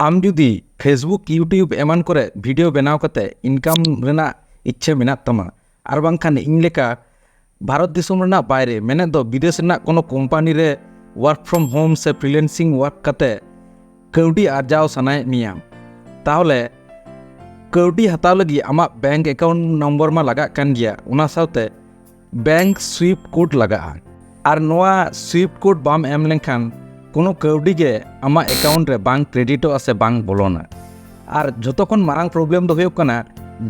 आम जुदी Facebook YouTube एमान करे भिडियो बनाव कते इनकाम रेना इच्छा मेना तमा आर बांखान इन लेका भारत दिसोम रेना बायरे मेने दो विदेश रेना कोनो कोम्पानी रे वर्क फ्रॉम होम से फ्रीलांसिंग वर्क कते कौडी आर्जाव सनाय मिया ताहले कौडी हताव लगी आमा बैंक अकाउंट नंबर मा लगा कान गिया उना सावते बैंक स्विफ्ट कोड लगा आर नोआ स्विफ्ट कोड बाम एम लेनखान कोनो कौडी के आमा अकाउंट रे बांग क्रेडिटो से बांग बोलोना और जोतो खन मारांग प्रॉब्लम दो हुयुग कना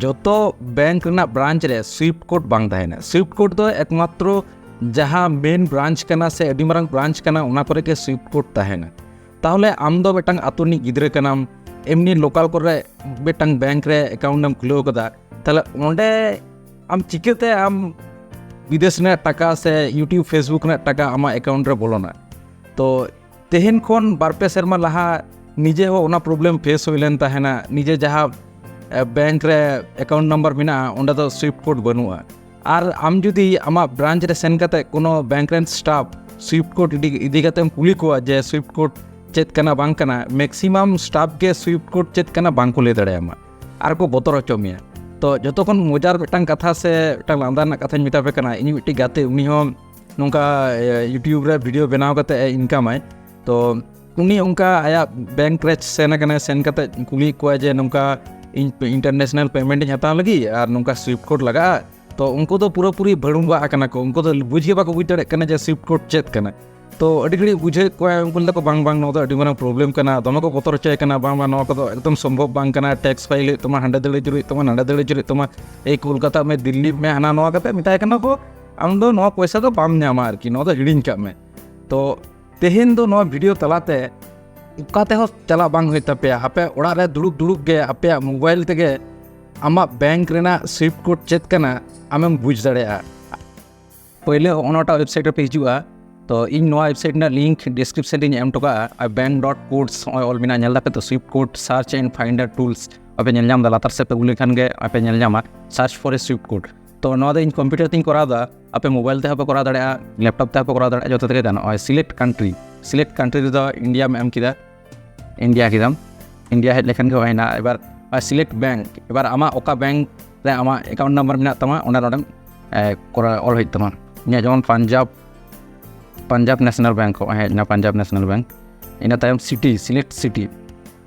जोतो बैंक रेना ब्रांच रे स्विफ्ट कोड बांग ताहेना। स्विफ्ट कोड दो एकमात्र जहाँ मेन ब्रांच कना से अडी मारांग ब्रांच कना उना करे के स्विफ्ट कोड ताहेना। ताहले आम दो बेटांग आतुनी गिद्रे कनाम एमनी लोकल करे बेटांग बैंक रे अकाउंट एम खुलेव कदा ताहले ओंडे आम चिकेते आम विदेश ने टाका से यूट्यूब फेसबुक ने टाका आमा अकाउंट रे बोलोना। तो तेहन खन बारपे सेरमा लाहा निजे हो ओना प्रॉब्लम फेस होइलेन ताहेना निजे जहाँ बैंक रे अकाउंट नंबर मेना ओंडे दो स्विफ्ट कोड बनुआ और आम जुदी आमा ब्रांच रे सेन कते कोनो बैंक रेन स्टाफ स्विफ्ट कोड इदी कते कुली को जे स्विफ्ट कोड चेत कना बांग कना मैक्सिमम स्टाफ के स्विफ्ट कोड चेत कना बांग को ले दड़ेयामा आर को बोतर होचो मिया। तो जतो खन मजार बेटांग कथा से बेटांग लांदा ना कथा मिता पे कना इनी मिट्टी गाते उनी हो नोंका यूट्यूब रे वीडियो बनाव कते इनकम आय। तो उनी उनका आया बैंक रे सेन कते कुली को जे नोंका इंटरनेशनल पेमेंट हताव लगी और नोंका स्विफ्ट कोड लगा। तो उनको तो पूरी भड़ुंगा कना को उनको तो बुझे बाको बुझ दड़े कना जे स्विफ्ट कोड चेत कना। तो अड़ी घड़ी बुझे को उनको बांग बांग नो अड़ी मारांग प्रॉब्लम कना दमे को बतर चे कना बांग बांग नो को एकदम संभव बांग कना टैक्स फाइल तमा हंडे दले जुरी तमा नंडे दले जुरी तमा ए कोलकाता में दिल्ली में हना नो कते मिताय कना को आम दो नो पैसा तो बाम न्यामा आरकी नो दो हिडिन का में। तो तेहन दो नो वीडियो तलाते उकाते हो चला बांग होय तपे आपे ओड़ा रे दुड़ुब गे आपे मोबाइल तेगे आमा बैंक रेना स्विफ्ट कोड चेत कना आमेम बुझ दड़ेया। पहले ओनाटा वेबसाइट पे हिजुआ तो इन नोआ वेबसाइट ना लिंक डिस्क्रिप्शन रे एम टोका बैंक.codes ऑल मिना नेल दापे तो Swift code search and finder tools आपे नेल नाम दा लातार से पे उले खान गे आपे नेल नामा search for a Swift code. तो नोआ इन कंप्यूटर तीन करा दा आपे मोबाइल ते आपे करा दड़ेया लैपटॉप ते आपे करा दड़ेया जतो ते गानो सिलेक्ट कंट्री दा इंडिया में एम किदा इंडिया किदाम इंडिया हेड लेखन के होइना एबार सिलेक्ट बैंक एबार आमा ओका बैंक रे आमा अकाउंट नंबर मेना तमा ओना नोडम करा ऑल होय तमा ने जमन पंजाब नेशनल बैंक हो है ना पंजाब नेशनल बैंक इन तायम सिटी सिलेक्ट सिटी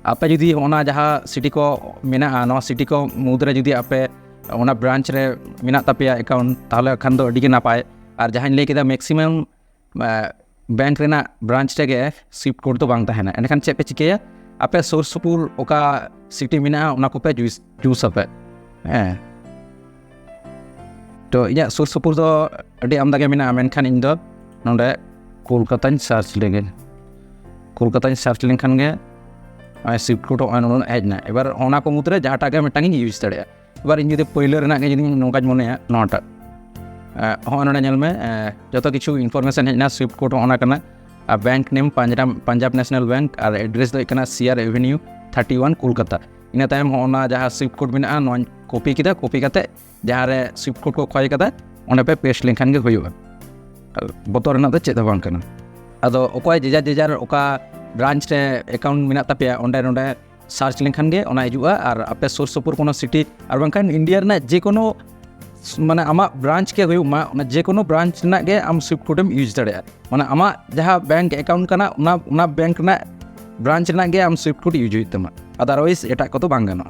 आपे जुदी ओना जहाँ सिटी को मेना नो सिटी को मुद्रे जुदी आपे ओना ब्रांच रे मेना तापेया अकाउंट ताहले खान दो अडी के नापाय और जहाँ ले केदा मैक्सिमम बैंक रेना ब्रांच रे गे स्विफ्ट कोड तो बांग ताहेना एनखान चे पे चिकेया आपे सुर सुपुर ओका सिटी मेना ओना को पे चूस आपे तो इया सुर सुपुर दो अडी आमदा गे मेना मेनखान इन दो नोंडे कोलकाता सार्च लेगे कोलकाता सार्च लेनखान गे स्विफ्ट कोड ऑन हेजना एबार ओना को मुद्रे जहाँटा गे मिटांग यूज दड़ेया। एबार इन जुदी पहले रेना गे जुदी नोंका मोनेया नोटा हाँ नोडे नेल में जतो किछु इनफॉरमेशन हेजना स्विफ्ट कोड ओना कना bank name Punjab national bank और एड्रेस दो कना सीआर एवेन्यू 31 कोलकाता इन तायम ओना जहाँ स्विफ्ट कोड मेना नो कॉपी किदा कॉपी काते जहाँ रे स्विफ्ट कोड को खोय कदा ओने पे पेस्ट लेनखान गे होयुआ बतर ना चेत बांग कना। अदो ओकय जेजार ओका ब्रांच रे अकाउंट मेना तापेया ओंडे नोंडे सर्च लेनखान गे ओना हिजुआ और आपे सुर सुपुर कोनो सिटी और बांखान इंडिया ना जे कोनो माने आमा ब्रांच के होय मा ओना जे कोनो ब्रांच ना गे आम स्विफ्ट कोडम यूज दड़ेया माने आमा जहाँ बैंक अकाउंट कना ओना बैंक ना ब्रांच ना गे आम स्विफ्ट कोड यूज होइतमा अदरवाइज एटा को तो बांग गानो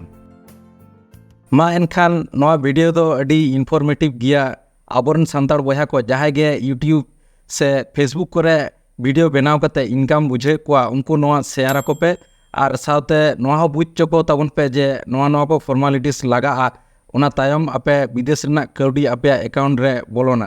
मा एनखान नोआ वीडियो दो अडी इनफॉर्मेटिव गिया आबरन सांताड़ बया को जहाँ गे यूट्यूब से फेसबुक करे वीडियो बनाव कते इनकाम बुझे को उनको नोआ शेयर को पे और साथे नोआ हो बुझ चको तबन पे जे नोआ को फॉर्मालिटीज लगा उना तायम आपे विदेश रेना कौडी आपे अकाउंट रे बोलोना।